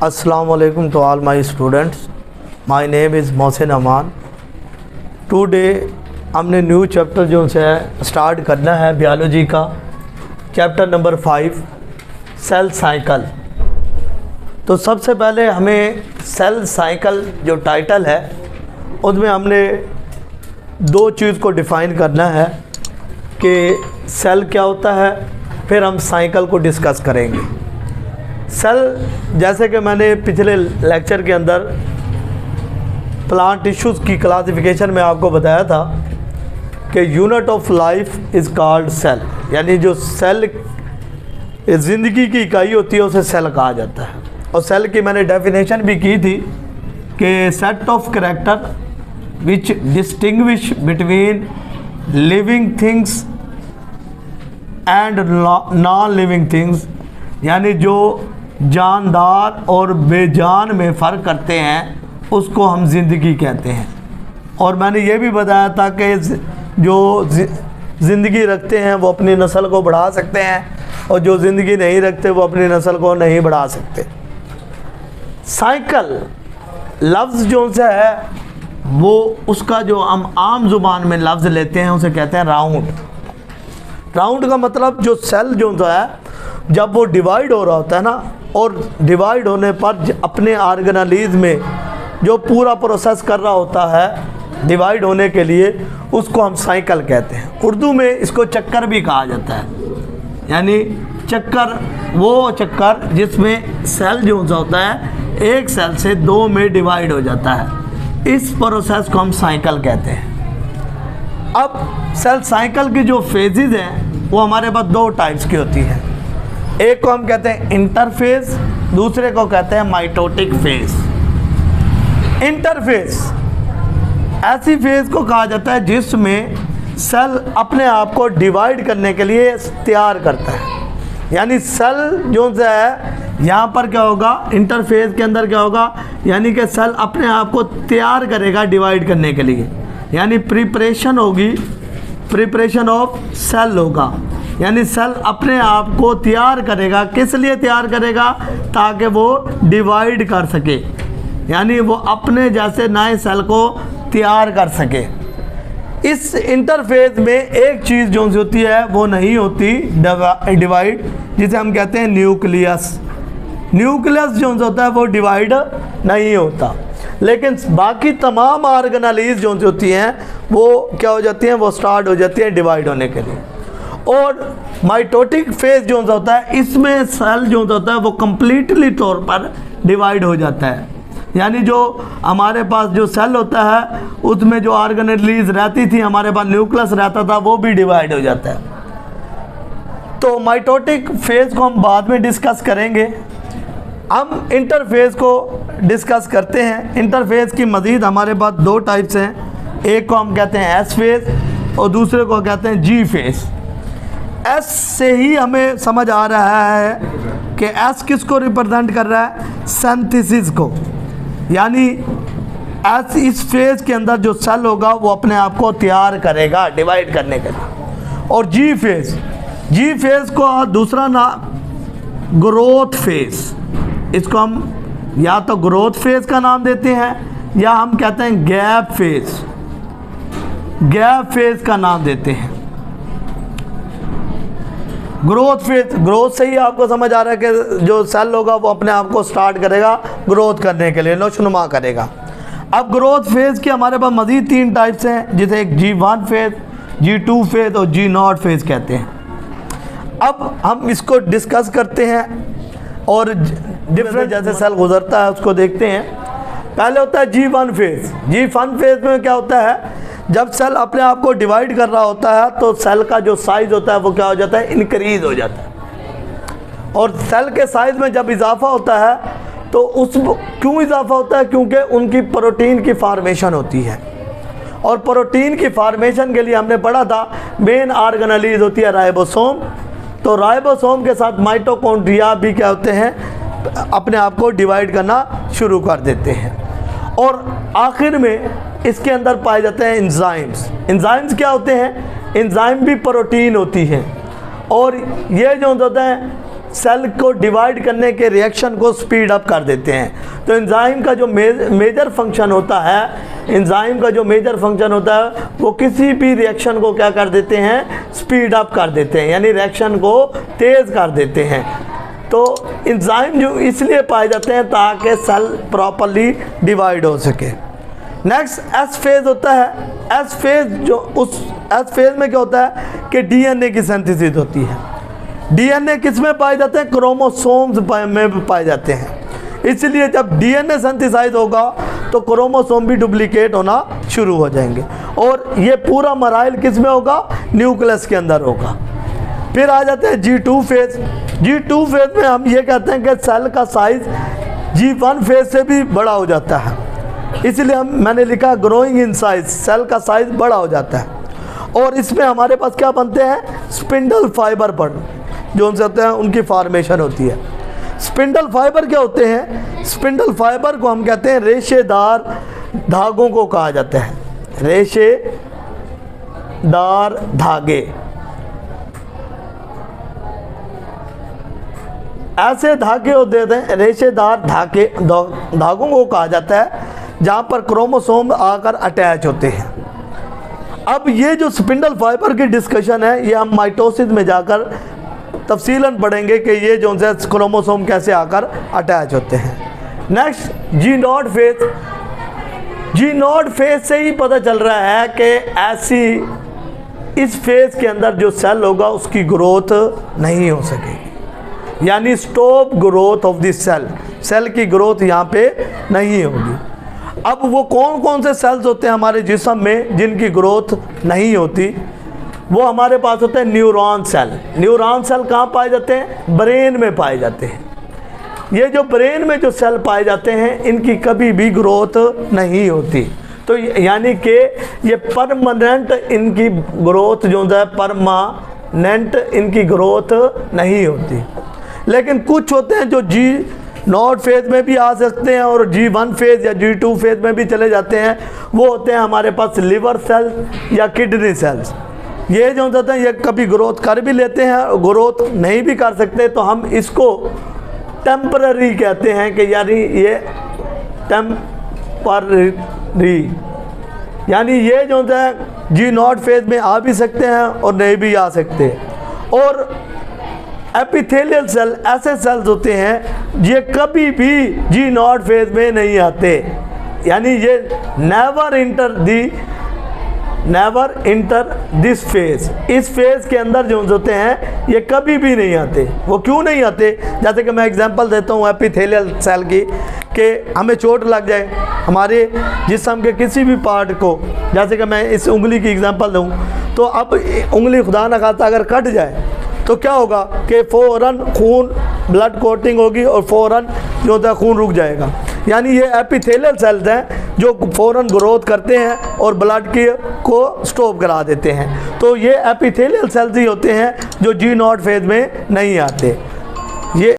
Assalamu alaikum to all my students. My name is Mohsin Aman. Today हमने new chapter जो है start करना है बायोलॉजी का, चैप्टर नंबर 5 सेल साइकिल। तो सबसे पहले हमें सेल साइकिल जो टाइटल है उसमें हमने दो चीज़ को डिफ़ाइन करना है कि सेल क्या होता है, फिर हम साइकिल को डिस्कस करेंगे। सेल जैसे कि मैंने पिछले लेक्चर के अंदर प्लांट टिश्यूज़ की क्लासिफिकेशन में आपको बताया था कि unit of life is called cell, यानी जो सेल ज़िंदगी की इकाई होती है उसे सेल कहा जाता है। और सेल की मैंने डेफिनेशन भी की थी कि set of character which distinguish between living things and non living things, यानी जो जानदार और बेजान में फ़र्क करते हैं उसको हम ज़िंदगी कहते हैं। और मैंने ये भी बताया था कि जो ज़िंदगी रखते हैं वो अपनी नस्ल को बढ़ा सकते हैं और जो ज़िंदगी नहीं रखते वो अपनी नस्ल को नहीं बढ़ा सकते। साइकिल लफ्ज़ जो से है वो उसका जो हम आम ज़ुबान में लफ्ज़ लेते हैं उसे कहते हैं राउंड। राउंड का मतलब जो सेल जो है जब वो डिवाइड हो रहा होता है ना, और डिवाइड होने पर अपने ऑर्गेनेलिज़ में जो पूरा प्रोसेस कर रहा होता है डिवाइड होने के लिए, उसको हम साइकिल कहते हैं। उर्दू में इसको चक्कर भी कहा जाता है, यानी चक्कर वो चक्कर जिसमें सेल जो होता है एक सेल से दो में डिवाइड हो जाता है, इस प्रोसेस को हम साइकिल कहते हैं। अब सेल साइकिल की जो फेजेज़ हैं वो हमारे पास दो टाइप्स की होती हैं। एक को हम कहते हैं इंटरफेज, दूसरे को कहते हैं माइटोटिक फेज। इंटरफेज ऐसी फेज को कहा जाता है जिसमें सेल अपने आप को डिवाइड करने के लिए तैयार करता है। यानी सेल जो है यहाँ पर क्या होगा, इंटरफेज के अंदर क्या होगा, यानी कि सेल अपने आप को तैयार करेगा डिवाइड करने के लिए, यानी प्रिपरेशन होगी, प्रिपरेशन ऑफ सेल होगा। यानी सेल अपने आप को तैयार करेगा, किस लिए तैयार करेगा, ताकि वो डिवाइड कर सके, यानी वो अपने जैसे नए सेल को तैयार कर सके। इस इंटरफेज में एक चीज़ जो होती है वो नहीं होती डिवाइड, जिसे हम कहते हैं न्यूक्लियस। न्यूक्लियस जो होता है वो डिवाइड नहीं होता, लेकिन बाकी तमाम ऑर्गेनेलीज जो होती हैं वो क्या हो जाती हैं, वो स्टार्ट हो जाती हैं डिवाइड होने के लिए। और माइटोटिक फेज जो होता है इसमें सेल जो होता है वो कम्प्लीटली तौर पर डिवाइड हो जाता है, यानी जो हमारे पास जो सेल होता है उसमें जो ऑर्गेनेलीज रहती थी, हमारे पास न्यूक्लियस रहता था, वो भी डिवाइड हो जाता है। तो माइटोटिक फेज को हम बाद में डिस्कस करेंगे। हम इंटरफेज को डिस्कस करते हैं। इंटरफेज की मज़ीद हमारे पास दो टाइप्स हैं, एक को हम कहते हैं एस फेज और दूसरे को कहते हैं जी फेज। एस से ही हमें समझ आ रहा है कि एस किसको रिप्रेजेंट कर रहा है, सिंथेसिस को, यानी एस इस फेज के अंदर जो सेल होगा वो अपने आप को तैयार करेगा डिवाइड करने के लिए। और जी फेज, जी फेज को दूसरा नाम ग्रोथ फेज, इसको हम या तो ग्रोथ फेज का नाम देते हैं या हम कहते हैं गैप फेज, गैप फेज का नाम देते हैं। ग्रोथ फेज, ग्रोथ से ही आपको समझ आ रहा है कि जो सेल होगा वो अपने आप को स्टार्ट करेगा ग्रोथ करने के लिए, नशोनुमा करेगा। अब ग्रोथ फेज के हमारे पास मज़ीद तीन टाइप्स हैं, जिसे एक G1 फेज, G2 फेज और G0 फेज कहते हैं। अब हम इसको डिस्कस करते हैं और डिफरेंट जैसे सेल गुजरता है उसको देखते हैं। पहले होता है G1 फेज। G1 फेज में क्या होता है, जब सेल अपने आप को डिवाइड कर रहा होता है तो सेल का जो साइज़ होता है वो क्या हो जाता है, इंक्रीज़ हो जाता है। और सेल के साइज़ में जब इजाफा होता है तो उस क्यों इजाफा होता है, क्योंकि उनकी प्रोटीन की फार्मेशन होती है। और प्रोटीन की फार्मेशन के लिए हमने पढ़ा था मेन ऑर्गेनेलीज होती है राइबोसोम, तो राइबोसोम के साथ माइटोकॉन्ड्रिया भी क्या होते हैं, अपने आप को डिवाइड करना शुरू कर देते हैं। और आखिर में इसके अंदर पाए जाते हैं एंजाइम्स। एंजाइम्स क्या होते हैं, एंजाइम भी प्रोटीन होती हैं और ये जो होता है सेल को डिवाइड करने के रिएक्शन को स्पीड अप कर देते हैं। तो एंजाइम का जो मेजर फंक्शन होता है, एंजाइम का जो मेजर फंक्शन होता है वो किसी भी रिएक्शन को क्या कर देते हैं, स्पीड अप कर देते हैं, यानी रिएक्शन को तेज़ कर देते हैं। तो एंजाइम जो इसलिए पाए जाते हैं ताकि सेल प्रॉपरली डिवाइड हो सके। नेक्स्ट एस फेज होता है। एस फेज जो उस एस फेज में क्या होता है कि डीएनए की सिंथेसिस होती है। डीएनए किस में पाए जाते हैं, क्रोमोसोम्स में पाए जाते हैं। इसलिए जब डीएनए सिंथेसाइज होगा तो क्रोमोसोम भी डुप्लीकेट होना शुरू हो जाएंगे और ये पूरा मराइल किस में होगा, न्यूक्लियस के अंदर होगा। फिर आ जाते हैं G2 फेज। G2 फेज में हम ये कहते हैं कि सेल का साइज G1 फेज से भी बड़ा हो जाता है, इसलिए मैंने लिखा ग्रोइंग इन साइज, सेल का साइज बड़ा हो जाता है। और इसमें हमारे पास क्या बनते हैं, स्पिंडल फाइबर पर जो उनसे होते हैं उनकी फॉर्मेशन होती है। स्पिंडल फाइबर क्या होते हैं, स्पिंडल फाइबर को हम कहते हैं रेशेदार धागों को कहा जाता है, रेशेदार धागे। ऐसे धागे होते हैं, रेशेदार धागों को कहा जाता है जहाँ पर क्रोमोसोम आकर अटैच होते हैं। अब ये जो स्पिंडल फाइबर की डिस्कशन है ये हम माइटोसिस में जाकर तफसीलन पढ़ेंगे कि ये जो है क्रोमोसोम कैसे आकर अटैच होते हैं। Next G0 phase. G0 phase से ही पता चल रहा है कि ऐसी इस फेज के अंदर जो सेल होगा उसकी ग्रोथ नहीं हो सकेगी, यानी stop growth of this cell, cell की ग्रोथ यहाँ पे नहीं होगी। अब वो कौन कौन से सेल्स होते हैं हमारे जिस्म में जिनकी ग्रोथ नहीं होती, वो हमारे पास होते हैं न्यूरॉन सेल। न्यूरॉन सेल कहाँ पाए जाते हैं, ब्रेन में पाए जाते हैं। ये जो ब्रेन में जो सेल पाए जाते हैं इनकी कभी भी ग्रोथ नहीं होती। तो यानी कि ये परमानेंट इनकी ग्रोथ जो है, परमानेंट इनकी ग्रोथ नहीं होती। लेकिन कुछ होते हैं जो G0 फेज में भी आ सकते हैं और G1 फेज या G2 फेज में भी चले जाते हैं। वो होते हैं हमारे पास लिवर सेल्स या किडनी सेल्स। ये जो होते हैं ये कभी ग्रोथ कर भी लेते हैं और ग्रोथ नहीं भी कर सकते, तो हम इसको टेम्पररी कहते हैं कि यानी ये टेम्पररी, यानी ये जो होता है G0 फेज में आ भी सकते हैं और नहीं भी आ सकते। और एपिथेलियल सेल ऐसे सेल्स होते हैं ये कभी भी G0 फेज में नहीं आते, यानी ये नेवर इंटर दिस फेज। इस फेज के अंदर जो होते हैं ये कभी भी नहीं आते। वो क्यों नहीं आते, जैसे कि मैं एग्जांपल देता हूँ एपिथेलियल सेल की, कि हमें चोट लग जाए हमारे जिस्म के किसी भी पार्ट को, जैसे कि मैं इस उंगली की एग्जांपल दूँ, तो अब उंगली खुदा न खास्ता अगर कट जाए तो क्या होगा कि फ़ौरन खून ब्लड कोटिंग होगी और फ़ौरन जो होता है खून रुक जाएगा। यानी ये एपिथेलियल सेल्स हैं जो फ़ौरन ग्रोथ करते हैं और ब्लड को स्टॉप करा देते हैं। तो ये एपिथेलियल सेल्स ही होते हैं जो G0 फेज में नहीं आते। ये